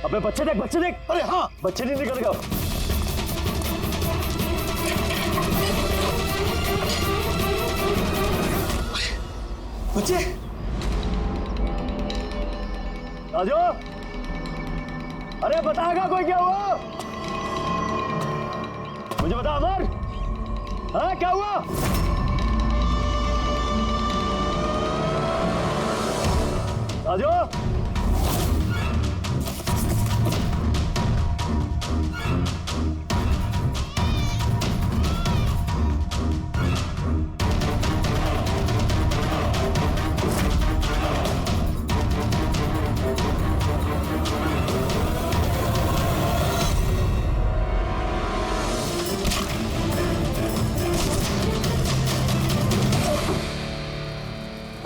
अबे बच्चे देख, बच्चे देख। अरे हाँ, बच्चे नहीं निकलेगा। बच्चे। राजू, अरे बताएगा कोई क्या हुआ? मुझे बता अमर, हाँ क्या हुआ? राजू,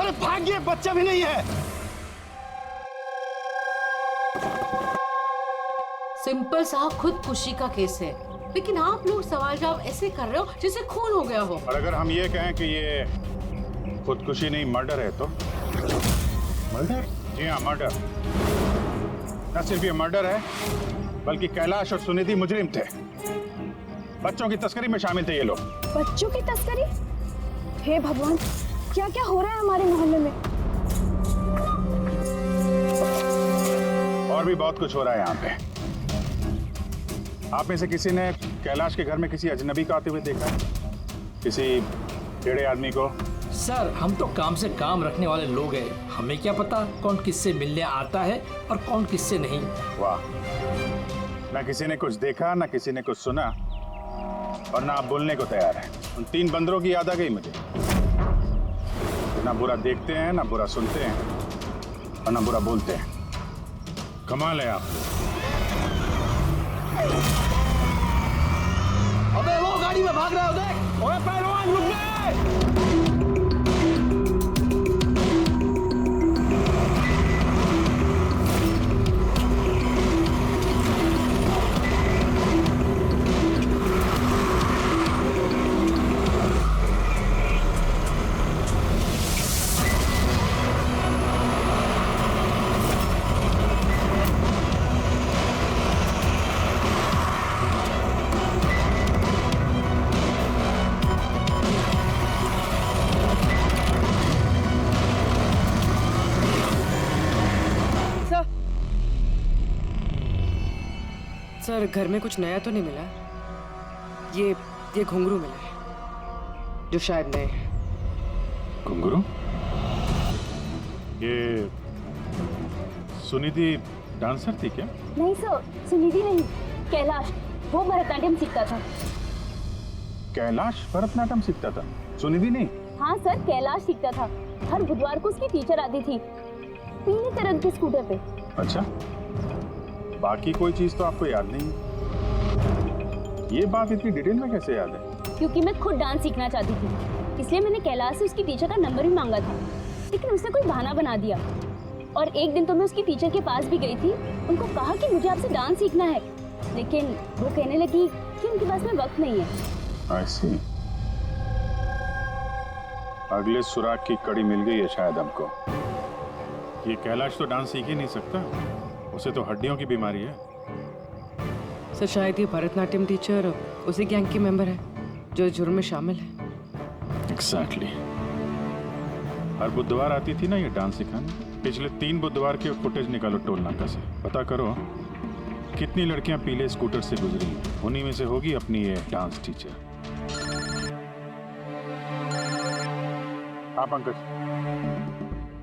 अरे भाग्य, बच्चा भी नहीं है। सिंपल सा खुदकुशी का केस है, लेकिन आप लोग सवाल जवाब ऐसे कर रहे हो जैसे खून हो गया हो। और अगर हम ये कहें कि ये खुदकुशी नहीं मर्डर है तो? मर्डर? जी हाँ, मर्डर। न सिर्फ ये मर्डर है, बल्कि कैलाश और सुनिधि मुजरिम थे। बच्चों की तस्करी में शामिल थे ये लोग। बच्चों की तस्करी? हे भगवान, क्या क्या हो रहा है हमारे मोहल्ले में? और भी बहुत कुछ हो रहा है यहाँ पे। आप में से किसी ने कैलाश के घर में किसी अजनबी को आते हुए देखा है? किसी टेढ़े आदमी को? सर, हम तो काम से काम रखने वाले लोग हैं, हमें क्या पता कौन किससे मिलने आता है और कौन किससे नहीं। वाह, ना किसी ने कुछ देखा, ना किसी ने कुछ सुना, और ना आप बोलने को तैयार हैं। उन 3 बंदरों की याद आ गई मुझे। ना बुरा देखते हैं, ना बुरा सुनते हैं, और ना बुरा बोलते हैं। कमाल है आप। अबे वो गाड़ी में भाग रहा है, देख। ओए पहलवान रुक गए। सर, घर में कुछ नया तो नहीं मिला? ये घुंघरू मिला है, जो शायद नए हैं। घुंघरू? ये सुनिधि डांसर थी क्या? नहीं सर, सुनिधि नहीं, कैलाश। वो भरतनाट्यम सीखता था। कैलाश भरतनाट्यम सीखता था, सुनिधि नहीं? हाँ सर, कैलाश सीखता था। हर बुधवार को उसकी टीचर आती थी, पीले रंग के स्कूटर पे। अच्छा, बाकी कोई चीज तो आपको याद नहीं? ये बात इतनी डिटेल में कैसे याद है? क्योंकि मैं खुद डांस सीखना चाहती थी, इसलिए मैंने कैलाश से उसकी टीचर का नंबर भी मांगा था, लेकिन उसने कोई बहाना बना दिया। और एक दिन तो मैं उसकी टीचर के पास भी गई थी, उनको कहा कि मुझे आपसे डांस सीखना है, लेकिन वो कहने लगी कि उनके पास में वक्त नहीं है। I see। अगले सुराग की कड़ी मिल गई है शायद हमको। ये कैलाश तो डांस सीख ही नहीं सकता, उसे तो हड्डियों की बीमारी है। सर, शायद ये भरतनाट्यम टीचर उसी गैंग के मेंबर है जो जुर्म में शामिल है। एग्जैक्टली। हर बुधवार आती थी ना ये डांस सिखाने। पिछले 3 बुधवार के फुटेज निकालो टोल नाका से, पता करो कितनी लड़कियां पीले स्कूटर से गुजरी। उन्हीं में से होगी अपनी ये डांस टीचर। हाँ पंकज,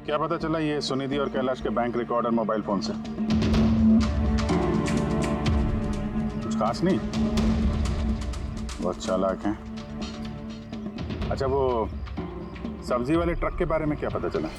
क्या पता चला ये सुनिधि और कैलाश के बैंक रिकॉर्ड और मोबाइल फोन से? कुछ खास नहीं, बहुत चालाक हैं। अच्छा, वो सब्जी वाले ट्रक के बारे में क्या पता चला?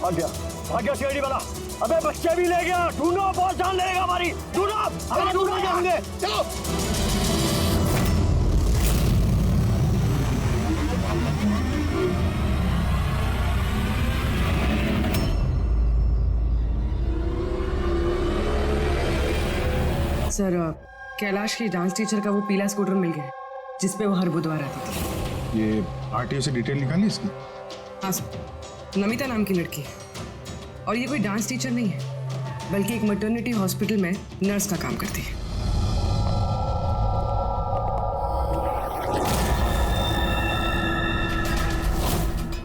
भाग गया सीआईडी वाला। अबे बच्चे भी ले गया, ढूंढो, बहुत जान लेगा हमारी, ढूंढो, अबे ढूंढो जाएंगे, चलो। सर कैलाश की डांस टीचर का वो पीला स्कूटर मिल गया जिसपे वो हर बुधवार आती थी। ये आरटीओ से डिटेल निकाली इसकी? हाँ सर, नमिता नाम की लड़की है और ये कोई डांस टीचर नहीं है बल्कि एक मैटरनिटी हॉस्पिटल में नर्स का काम करती है।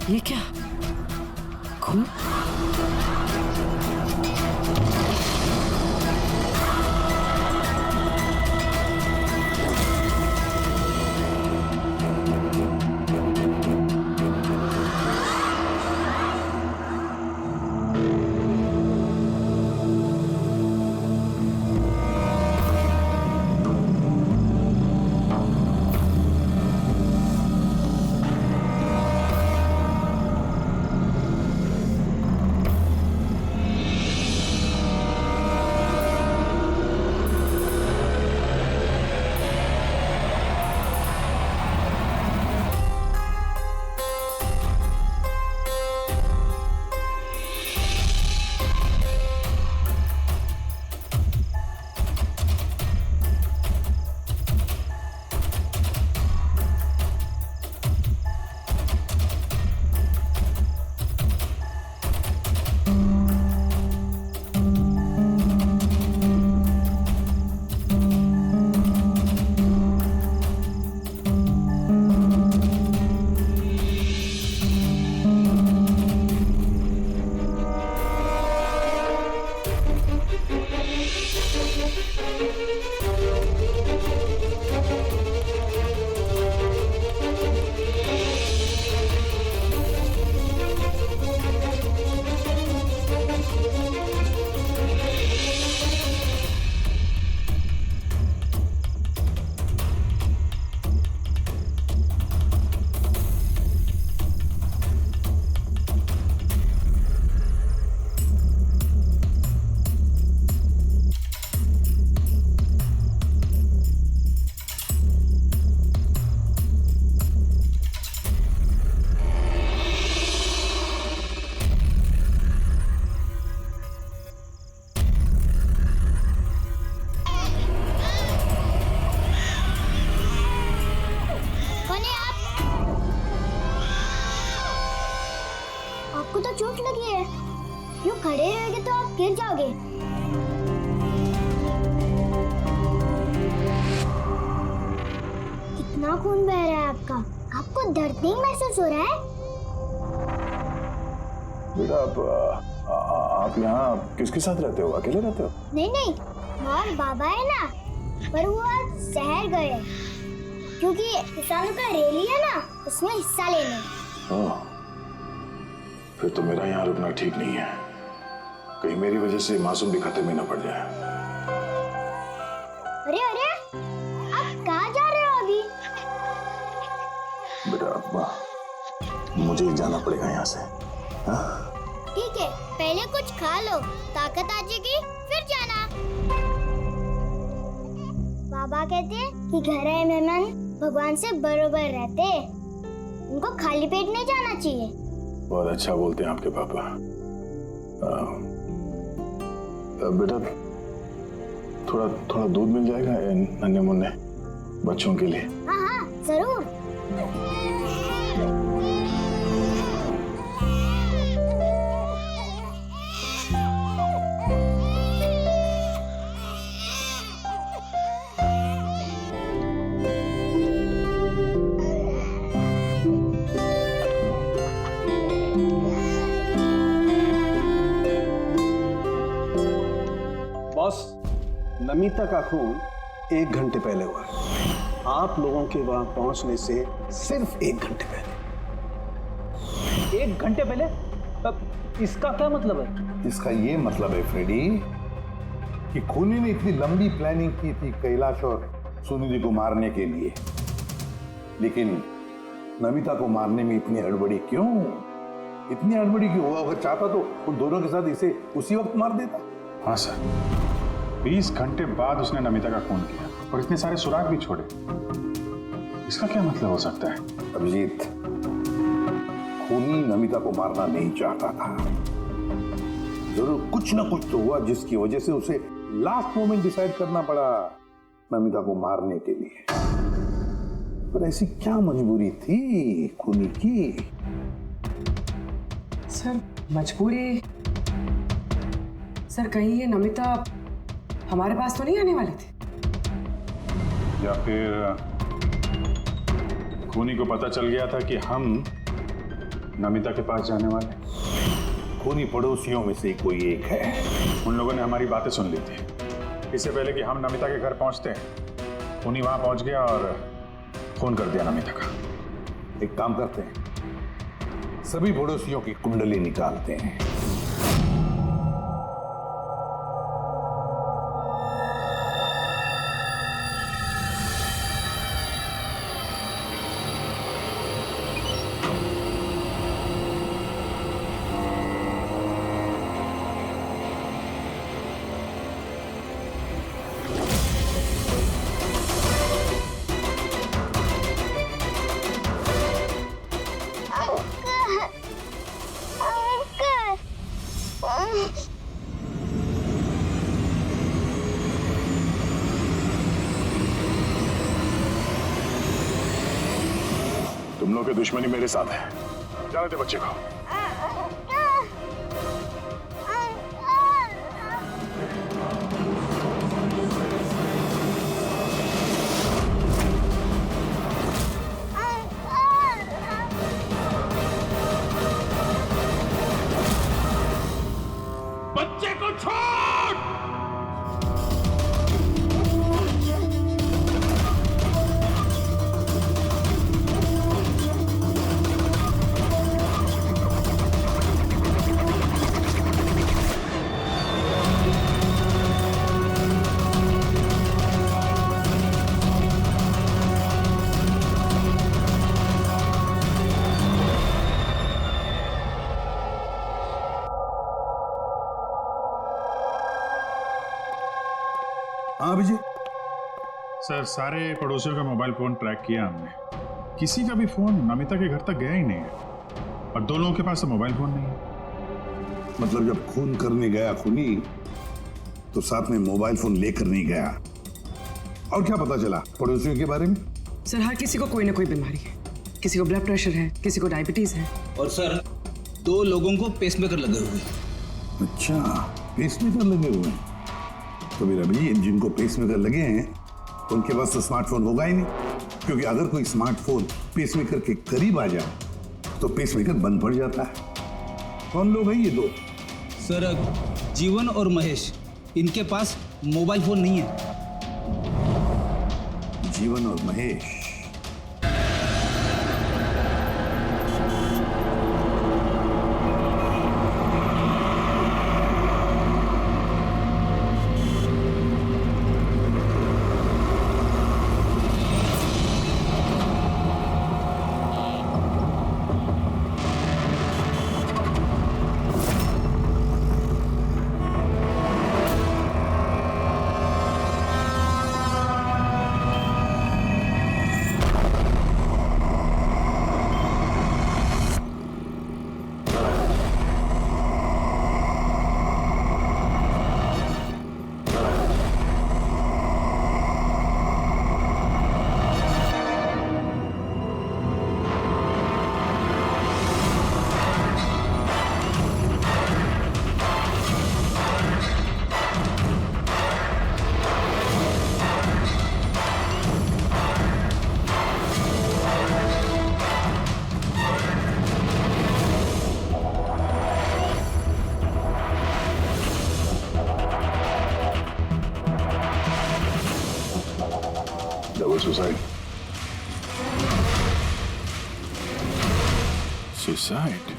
ये क्या खून? आपको तो चोट लगी है, यूं खड़े रहेंगे तो आप गिर जाओगे। कितना खून बह रहा है आपका, आपको दर्द नहीं महसूस हो रहा है? बेटा आप यहाँ किसके साथ रहते हो? अकेले रहते हो? नहीं नहीं, और बाबा है ना, पर वो आज शहर गए क्योंकि किसानों का रैली है ना, उसमें हिस्सा लेने। हाँ, फिर तो मेरा यहाँ रुकना ठीक नहीं है, कहीं मेरी वजह से मासूम भी खतरे में न पड़ जाए। अरे अरे, आप कहाँ जा रहे हो अभी? बेटा मुझे जाना पड़ेगा यहाँ से। हाँ? ठीक है, पहले कुछ खा लो, ताकत आ जाएगी फिर जाना। बाबा कहते हैं कि घर आए मेहमान भगवान से बरोबर रहते, उनको खाली पेट नहीं जाना चाहिए। बहुत अच्छा बोलते हैं आपके पापा। बेटा थोड़ा थोड़ा दूध मिल जाएगा नन्हे मुन्ने बच्चों के लिए? हाँ हाँ जरूर। बॉस, नमिता का खून 1 घंटे पहले हुआ है, आप लोगों के वहां पहुंचने से सिर्फ 1 घंटे पहले। 1 घंटे पहले? अब इसका क्या मतलब है? इसका ये मतलब है फ्रेडी कि खूनी ने इतनी लंबी प्लानिंग की थी कैलाश और सुनिधि को मारने के लिए, लेकिन नमिता को मारने में इतनी हड़बड़ी क्यों? इतनी हड़बड़ी क्यों? हुआ अगर चाहता तो उन दोनों के साथ इसे उसी वक्त मार देता। हाँ सर, 20 घंटे बाद उसने नमिता का खून किया और इतने सारे सुराग भी छोड़े। इसका क्या मतलब हो सकता है? अभिजीत, खूनी नमिता को मारना नहीं चाहता था। जरूर कुछ ना कुछ तो हुआ जिसकी वजह से उसे लास्ट मोमेंट डिसाइड करना पड़ा नमिता को मारने के लिए। पर ऐसी क्या मजबूरी थी खूनी की? सर मजबूरी, सर कहीं ये नमिता हमारे पास तो नहीं आने वाली थी? या फिर खूनी को पता चल गया था कि हम नमिता के पास जाने वाले? खूनी पड़ोसियों में से कोई एक है। उन लोगों ने हमारी बातें सुन ली थी। इससे पहले कि हम नमिता के घर पहुंचते, खूनी वहां पहुंच गया और फोन कर दिया नमिता का। एक काम करते हैं, सभी पड़ोसियों की कुंडली निकालते हैं। तुम लोग की दुश्मनी मेरे साथ है। जाने दे बच्चे को। बच्चे को छोड़। हाँ अभिजीत, सर, सारे पड़ोसियों का मोबाइल फोन ट्रैक किया हमने। किसी का भी फोन नमिता के घर तक गया ही नहीं है और 2 लोगों के पास तो मोबाइल फोन नहीं है। मतलब जब खून करने गया खूनी तो साथ में मोबाइल फोन लेकर नहीं गया। और क्या पता चला पड़ोसियों के बारे में? सर हर किसी को कोई ना कोई बीमारी है। किसी को ब्लड प्रेशर है, किसी को डायबिटीज है। और सर 2 लोगों को पेसमेकर लगे हुए। अच्छा, पेसमेकर लगे हुए हैं। तो मेरा भी जिनको पेसमेकर लगे हैं उनके पास तो स्मार्टफोन होगा ही नहीं, क्योंकि अगर कोई स्मार्टफोन पेसमेकर के करीब आ जाए तो पेसमेकर बंद पड़ जाता है। कौन लोग हैं ये 2? सर जीवन और महेश, इनके पास मोबाइल फोन नहीं है। जीवन और महेश? सुसाइड। सुसाइड?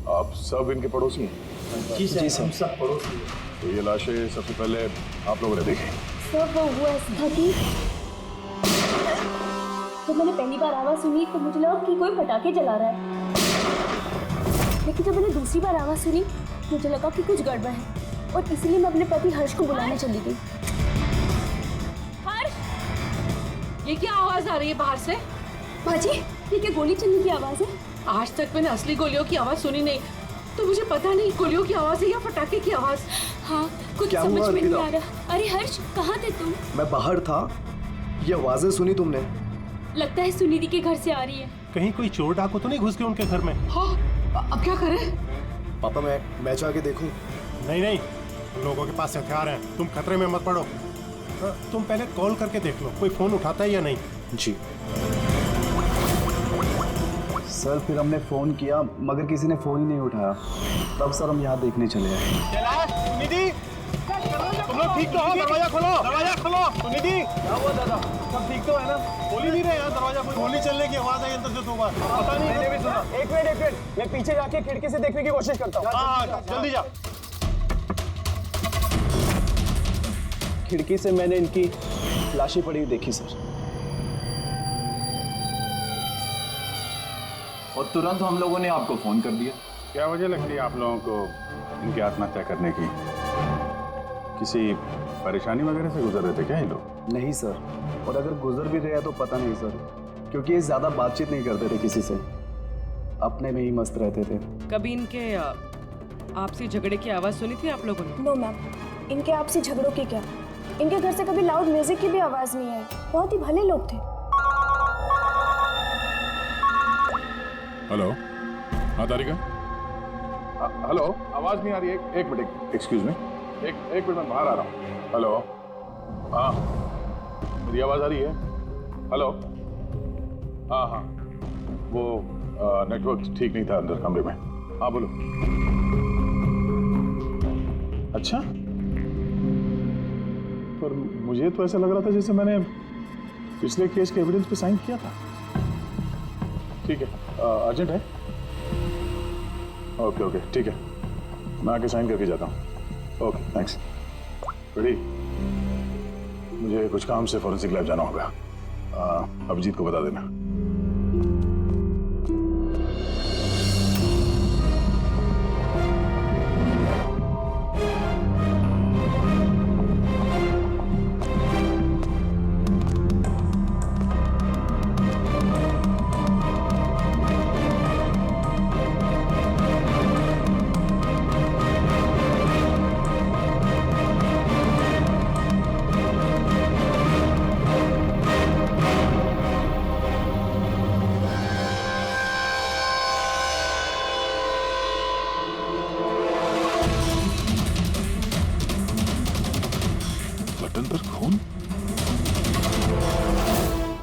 आप सब इनके पड़ोसी हैं? जी सर, हम सब पड़ोसी हैं। तो ये लाशें सबसे पहले आप लोगों ने देखी? सब हुआ था कि जब मैंने पहली बार आवाज सुनी तो मुझे लगा कि कोई पटाखे जला रहा है, लेकिन जब मैंने दूसरी बार आवाज सुनी मुझे लगा कि कुछ गड़बड़ है और इसलिए मैं अपने पति हर्ष को बुलाने चली गई। हर्ष, ये क्या आवाज आ रही है बाहर से? बाजी, ये क्या गोली चलने की आवाज है? आज तक मैंने असली गोलियों की आवाज सुनी नहीं, तो मुझे पता नहीं गोलियों की आवाज है या पटाखे की आवाज। हाँ, कुछ समझ में नहीं आ रहा। अरे हर्ष, कहाँ थे तुम? मैं बाहर था। ये आवाजें सुनी तुमने? लगता है सुनिधि के घर से आ रही है। कहीं कोई चोर डाकू तो नहीं घुस गए उनके घर में? हाँ, अब क्या करें? पापा मैं जाके देखूं? नहीं नहीं, उन लोगों के पास हथियार हैं, तुम खतरे में मत पड़ो। तुम पहले कॉल करके देख लो कोई फोन उठाता है या नहीं। जी सर, फिर हमने फोन किया मगर किसी ने फोन ही नहीं उठाया। तब सर हम यहाँ देखने चले आए। सुनिधि, तुम लोग ठीक तो हो? दरवाजा खोलो, दरवाजा खोलो। सुनिधि, क्या हुआ दादा? सब ठीक तो है ना? खोल ही नहीं रहे यार दरवाजा। गोली चलने की आवाज आई अंदर से 2 बार। पता नहीं, मैंने भी सुना। एक मिनट, मैं पीछे जाके खिड़की से देखने की कोशिश करता हूँ। हाँ, जल्दी जा। खिड़की से मैंने इनकी लाशें पड़ी हुई देखी सर, और तुरंत हम लोगों ने आपको फोन कर दिया। क्या वजह लगती है आप लोगों को इनकी आत्महत्या करने की? किसी परेशानी वगैरह से गुजर रहे थे क्या ये लोग? नहीं सर, और अगर गुजर भी गया तो पता नहीं सर, क्योंकि ये ज्यादा बातचीत नहीं करते थे किसी से, अपने में ही मस्त रहते थे। कभी इनके आपसी झगड़े की आवाज सुनी थी आप लोगों ने? नो मैम, इनके आपसी झगड़ों की क्या, इनके घर से कभी लाउड म्यूजिक की भी आवाज नहीं आई। बहुत ही भले लोग थे। हेलो, हाँ तारिका। हेलो, आवाज नहीं आ रही है। एक मिनट, एक्सक्यूज मी, एक मिनट, मैं बाहर आ रहा हूँ। हेलो, हाँ मेरी आवाज आ रही है? हेलो, हाँ, वो नेटवर्क ठीक नहीं था अंदर कमरे में। हाँ बोलो। अच्छा, पर मुझे तो ऐसा लग रहा था जैसे मैंने पिछले केस के एविडेंस पे साइन किया था। ठीक है, अर्जेंट है? ओके, ठीक है, मैं आके साइन करके जाता हूँ। Okay, thanks. रेडी? मुझे कुछ काम से फॉरेंसिक लैब जाना होगा। अभिजीत को बता देना।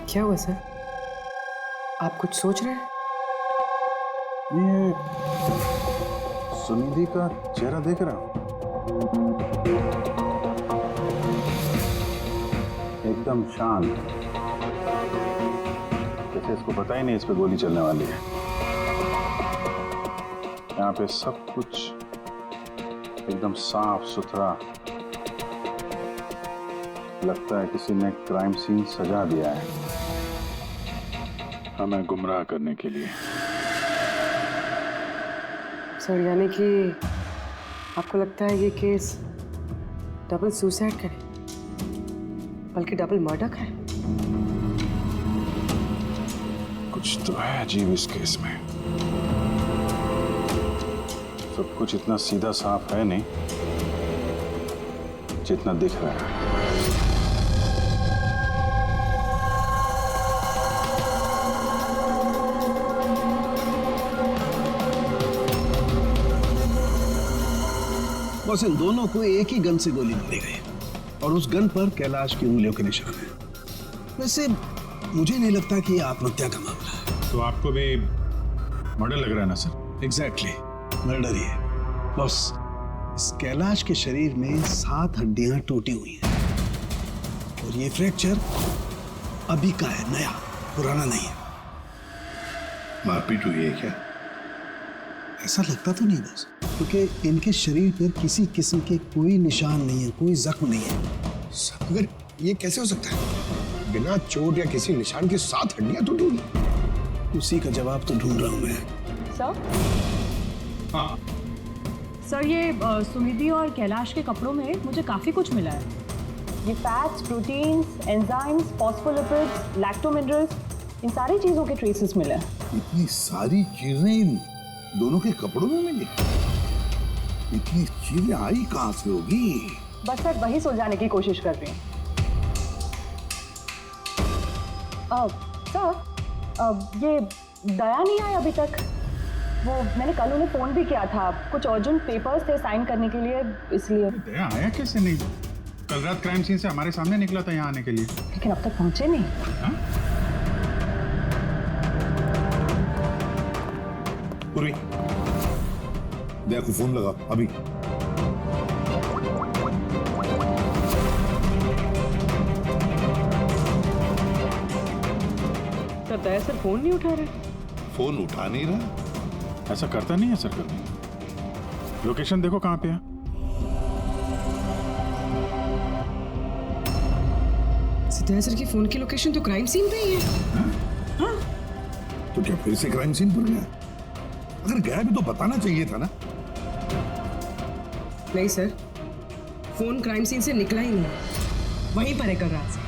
क्या हुआ सर? आप कुछ सोच रहे हैं? ये सुनिधि का चेहरा देख रहा हूं, एकदम शांत, जैसे इसको पता ही नहीं इस पे गोली चलने वाली है। यहाँ पे सब कुछ एकदम साफ सुथरा, लगता है किसी ने क्राइम सीन सजा दिया है हमें गुमराह करने के लिए। सर, यानी कि आपको लगता है ये केस डबल सुसाइड का है, बल्कि डबल मर्डर का है? कुछ तो है अजीब इस केस में। सब कुछ इतना सीधा साफ है नहीं जितना दिख रहा है। बस इन दोनों को एक ही गन से गोली मारी गई और उस गन पर कैलाश की उंगलियों के निशान है। वैसे मुझे नहीं लगता कि ये आत्महत्या का मामला है। तो आपको भी मर्डर लग रहा है ना सर? एग्जैक्टली, मर्डर ही है। बस इस कैलाश के शरीर में 7 हड्डियां टूटी हुई हैं और ये फ्रैक्चर अभी का है, नया, पुराना नहीं है। मारपीट हुई है क्या? ऐसा लगता तो नहीं बस, क्योंकि इनके शरीर पर किसी किस्म के कोई निशान नहीं है, कोई जख्म नहीं है। मगर ये कैसे हो सकता है? बिना चोट या किसी निशान के 7 हड्डियां तो ढूंढी। उसी का जवाब तो ढूंढ रहा हूं मैं। सर हाँ सर, ये सुनिधि और कैलाश के कपड़ों में मुझे काफी कुछ मिला है। ये fats, proteins, enzymes, phospholipids, lacto minerals, इन सारी चीजों के ट्रेसेस मिले हैं। इतनी सारी चीजें इन दोनों के कपड़ों में मिली? इतनी चीजें आई कहां से होगी? बस सर वही सुलझाने की कोशिश कर रही हूँ। सर, ये दया नहीं आई अभी तक। वो मैंने कल उन्हें फोन भी किया था, कुछ अर्जेंट पेपर्स थे साइन करने के लिए, इसलिए। दया आया कैसे नहीं? कल रात क्राइम सीन से हमारे सामने निकला था यहाँ आने के लिए। लेकिन अब तक पहुंचे नहीं। पूर्वी, दया को फोन लगा अभी। सर दया सर फोन नहीं उठा रहे। फोन उठा नहीं रहा? ऐसा करता नहीं है सर कभी। लोकेशन देखो कहाँ पे है। दया सर की फोन की लोकेशन तो क्राइम सीन पे ही है। हाँ? तो क्या फिर से क्राइम सीन पर गया? अगर गया भी तो बताना चाहिए था ना। नहीं सर, फोन क्राइम सीन से निकला ही नहीं, वहीं पर है कल रात से।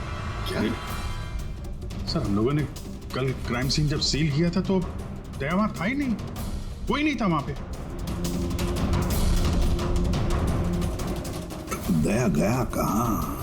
क्या? सर हम लोगों ने कल क्राइम सीन जब सील किया था तो दया वहां था ही नहीं, कोई नहीं था वहां पे। दया गया कहाँ?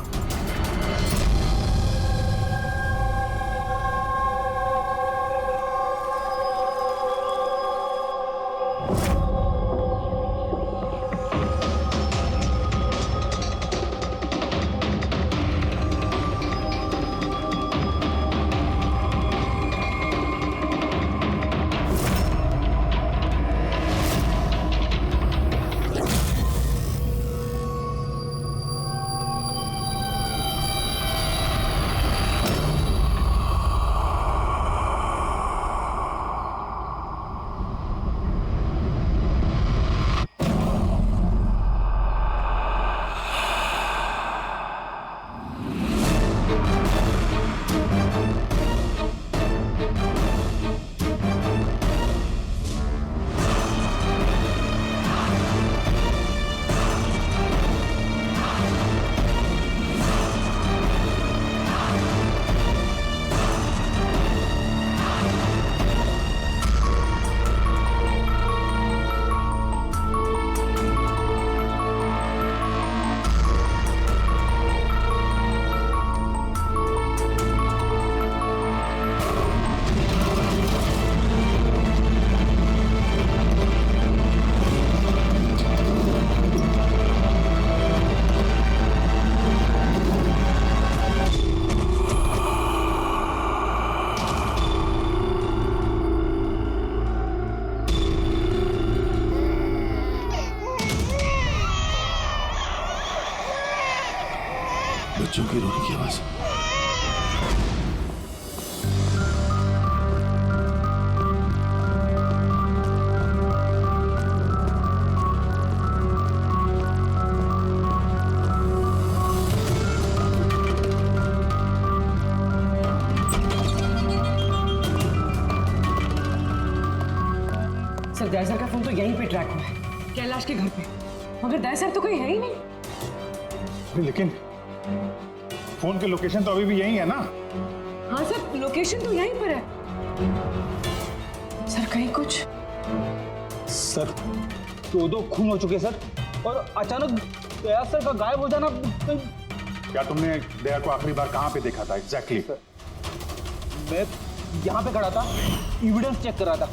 बच्चों की रोने की आवाज। सर दया सर का फोन तो यहीं पे ट्रैक हुआ है, कैलाश के घर पे, मगर दया सर तो कोई है ही नहीं। लेकिन फोन के लोकेशन तो अभी भी यही है ना? हाँ सर, लोकेशन तो यहीं पर है। सर कहीं कुछ? सर 2 खून हो चुके सर, और अचानक दया सर का गायब हो जाना। क्या तुमने दया को आखिरी बार कहाँ पे देखा था एग्जैक्टली? मैं यहाँ पे खड़ा था, एविडेंस चेक कर रहा था,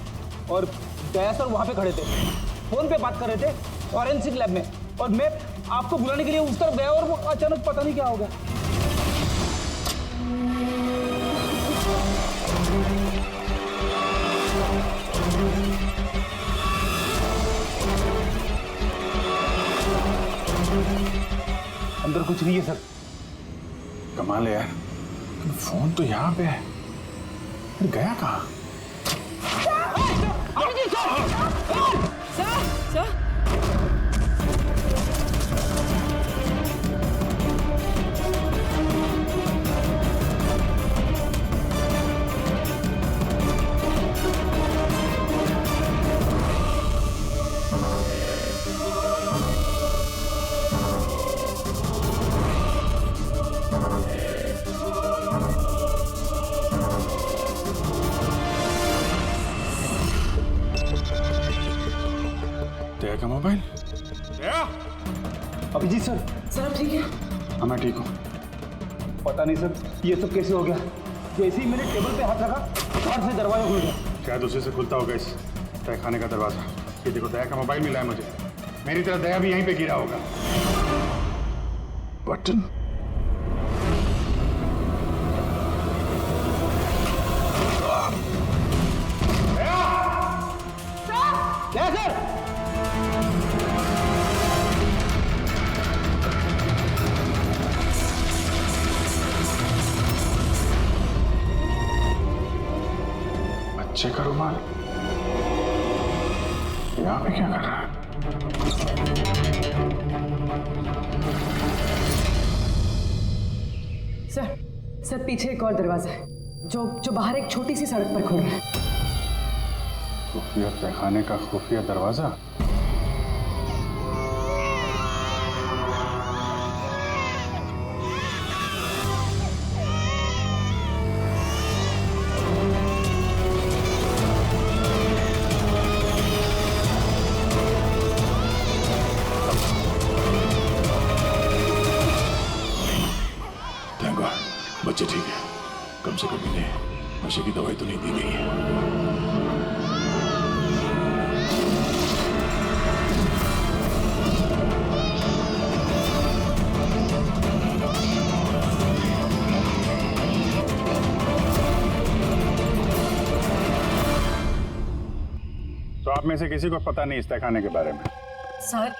और दया सर वहाँ पे खड़े थे, फोन पे बात कर रहे थे फॉरेंसिक लैब में, और मैं आपको बुलाने के लिए उस तरफ गया और वो अचानक पता नहीं क्या हो गया। अंदर कुछ नहीं है सर। कमाल है यार, फोन तो यहाँ पे है, फिर गया कहाँ? मोबाइल? अभिजीत सर। सर आप ठीक है? हाँ मैं ठीक हूँ। पता नहीं सर, ये सब कैसे हो गया? जैसे ही मैंने टेबल पे हाथ रखा, बाहर से दरवाजा खुल गया। शायद उसी से खुलता होगा इस तहखाने का दरवाजा। ये देखो, दया का मोबाइल मिला है मुझे। मेरी तरह दया भी यहीं पे गिरा होगा। बटन। क्या सर? बच्चे का रुमाल यहाँ पे क्या कर रहा है? सर पीछे एक और दरवाजा है जो बाहर एक छोटी सी सड़क पर खुल रहा है। खुफिया तहखाने का खुफिया दरवाजा। बच्चे ठीक है, कम से कम इन्हें नशे की दवाई तो नहीं दी गई है। तो आप में से किसी को पता नहीं इस तहखाने के बारे में? सर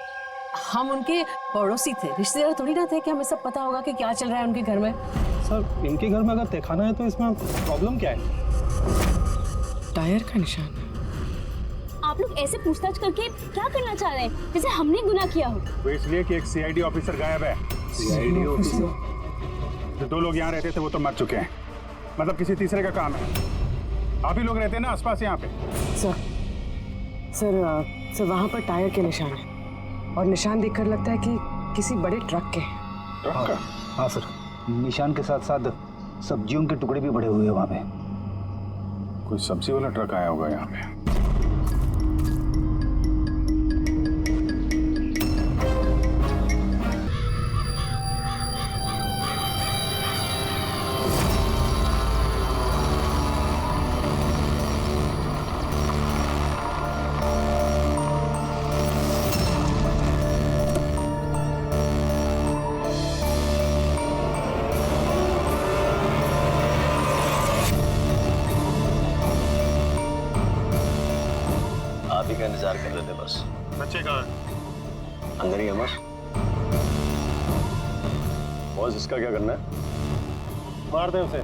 हम उनके पड़ोसी थे, रिश्तेदार थोड़ी ना थे कि हमें सब पता होगा कि क्या चल रहा है उनके घर में। सर इनके घर में अगर तहखाना है तो इसमें प्रॉब्लम क्या है? टायर का निशान। आप लोग ऐसे पूछताछ करके क्या करना चाह रहे हैं, जैसे हमने गुनाह किया हो? वो इसलिए कि एक सीआईडी ऑफिसर गायब है। CID officer? जो 2 लोग यहाँ रहते थे वो तो मर चुके हैं। मतलब किसी तीसरे का काम है। आप ही लोग रहते हैं ना आसपास यहाँ पे? सर वहाँ पर टायर के निशान है और निशान देखकर लगता है कि किसी बड़े ट्रक के हैं। ट्रक का? हाँ सर, निशान के साथ साथ सब्जियों के टुकड़े भी बड़े हुए हैं वहाँ पे। कोई सब्जी वाला ट्रक आया होगा यहाँ पे। का इंतजार कर रहे थे बस। बच्चे कहाँ हैं? अंदर ही है बस। बॉस इसका क्या करना है? मार दे उसे।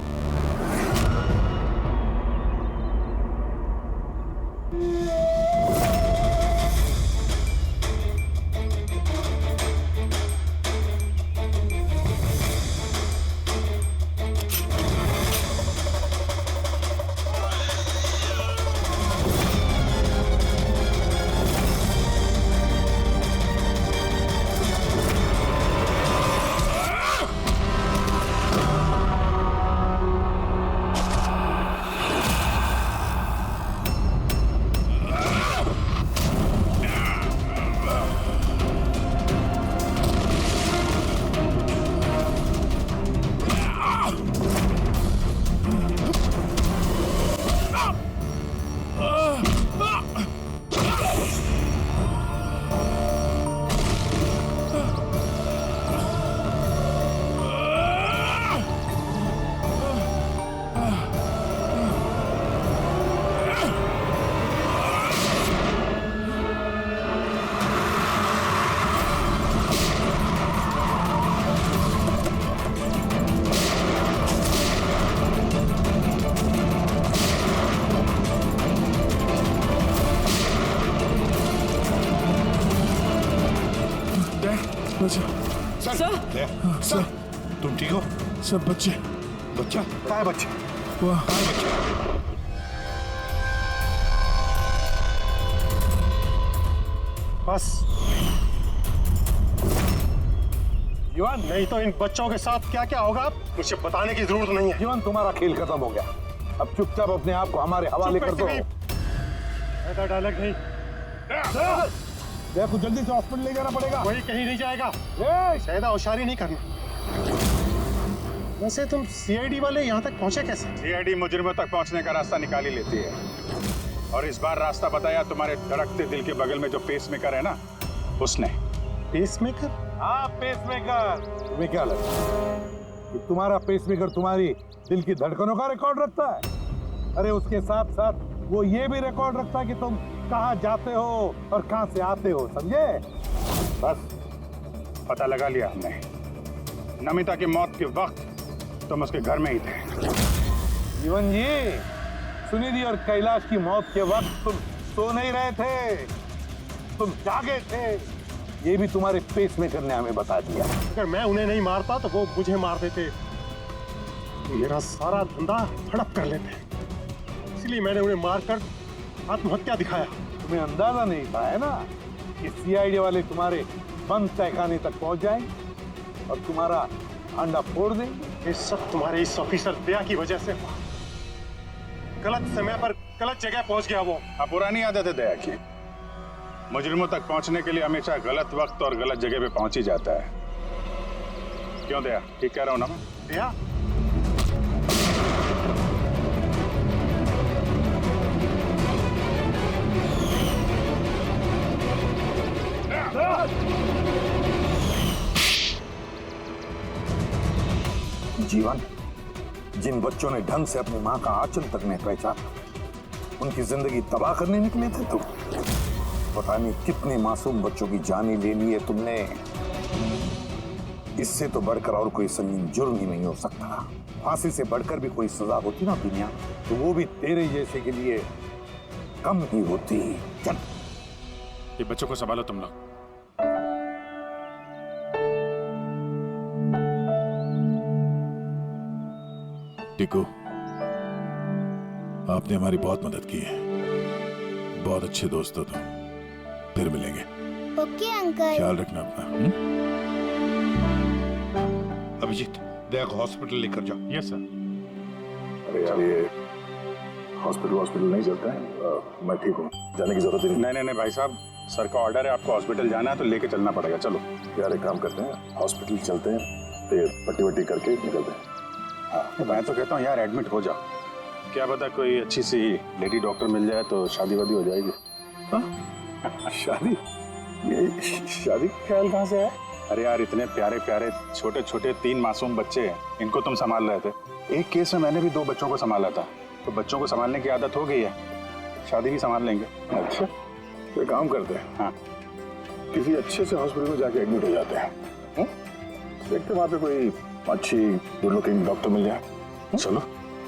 सर तुम ठीक हो? सब बच्चे। बच्चा? कहाँ है बच्चे? वाह बस युवान, नहीं तो इन बच्चों के साथ क्या क्या होगा मुझे बताने की जरूरत नहीं है। जीवन, तुम्हारा खेल खत्म हो गया। अब चुपचाप अपने आप को हमारे हवाले कर दो। ऐसा डायलॉग नहीं। देखो जल्दी से हॉस्पिटल ले जाना पड़ेगा। कोई कहीं नहीं जाएगा। शायद होशियारी नहीं करना। वैसे तुम सीआईडी वाले यहाँ तक पहुँचे कैसे? सीआईडी मुजरिमों तक पहुँचने का रास्ता निकाल ही लेती है। और इस बार रास्ता बताया तुम्हारे धड़कते दिल के बगल में जो पेसमेकर है ना, उसने। पेसमेकर? हाँ, पेसमेकर। तुम्हें क्या लगता है कि तुम्हारा पेसमेकर तुम्हारी दिल की धड़कनों का रिकॉर्ड रखता है? अरे उसके साथ साथ वो ये भी रिकॉर्ड रखता है कि तुम कहाँ जाते हो और कहाँ से आते हो, समझे? बस पता लगा लिया हमने। नमिता की मौत के वक्त तुम उसके घर में ही थे। जीवन जी, सुनिधि और कैलाश की मौत के वक्त तुम सो नहीं रहे थे, तुम जागे थे। ये भी तुम्हारे पेसमेकर ने हमें बता दिया। अगर मैं उन्हें नहीं मारता तो वो मुझे मार देते। मेरा सारा धंधा हड़प कर लेते, इसलिए मैंने उन्हें मारकर आत्महत्या दिखाया। तुम्हें अंदाजा नहीं था है ना कि सीआईडी वाले तुम्हारे बंद तहखाने तक पहुंच जाएंगे और तुम्हारा अंडा फोड़ देंगे। ये सब तुम्हारे इस ऑफिसर दया की वजह से हुआ। गलत समय पर गलत जगह पहुंच गया वो। अब पुरानी आदत है दया की। मुजरिमों तक पहुंचने के लिए हमेशा गलत वक्त और गलत जगह पे पहुंच ही जाता है। क्यों दया? ठीक कह रहा हूं ना मैं? दया? जीवन, जिन बच्चों ने ढंग से अपनी माँ का आंचल तक नहीं पहचाना, उनकी जिंदगी तबाह करने निकले थे तुम। पता नहीं कितने मासूम बच्चों की जान ही ले ली है तुमने। इससे तो बढ़कर और कोई संगीन जुर्म ही नहीं हो सकता। फांसी से बढ़कर भी कोई सजा होती ना दुनिया, तो वो भी तेरे जैसे के लिए कम ही होती। चल, ये बच्चों को संभालो तुम लोग। टिकू, आपने हमारी बहुत मदद की है। बहुत अच्छे दोस्त हो तुम। फिर मिलेंगे। Okay uncle. ख्याल रखना अपना। अभिजीत, देख हॉस्पिटल लेकर जाओ। Yes sir. अरे यार, ये हॉस्पिटल नहीं चलता है। मैं ठीक हूँ, जाने की जरूरत ही नहीं। नहीं भाई साहब, सर का ऑर्डर है, आपको हॉस्पिटल जाना है तो लेके चलना पड़ेगा। चलो यार, एक काम करते हैं, हॉस्पिटल चलते हैं, फिर पट्टी वट्टी करके निकलते हैं। हाँ, मैं तो कहता हूँ यार एडमिट हो जाओ। क्या पता कोई अच्छी सी लेडी डॉक्टर मिल जाए तो शादी वादी हो जाएगी। शादी? ये शादी का ख्याल कहाँ से है? अरे यार, इतने प्यारे प्यारे छोटे छोटे 3 मासूम बच्चे हैं, इनको तुम संभाल रहे थे। एक केस में मैंने भी 2 बच्चों को संभाला था, तो बच्चों को संभालने की आदत हो गई है, शादी भी संभाल लेंगे। अच्छा, तो काम करते हैं। हाँ, किसी अच्छे से हॉस्पिटल में जाके एडमिट हो जाते हैं। देखते वहाँ पे कोई अच्छी गुड लुकिंग डॉक्टर मिल जाए। चलो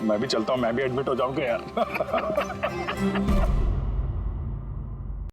मैं भी चलता हूँ, मैं भी एडमिट हो जाऊंगा यार।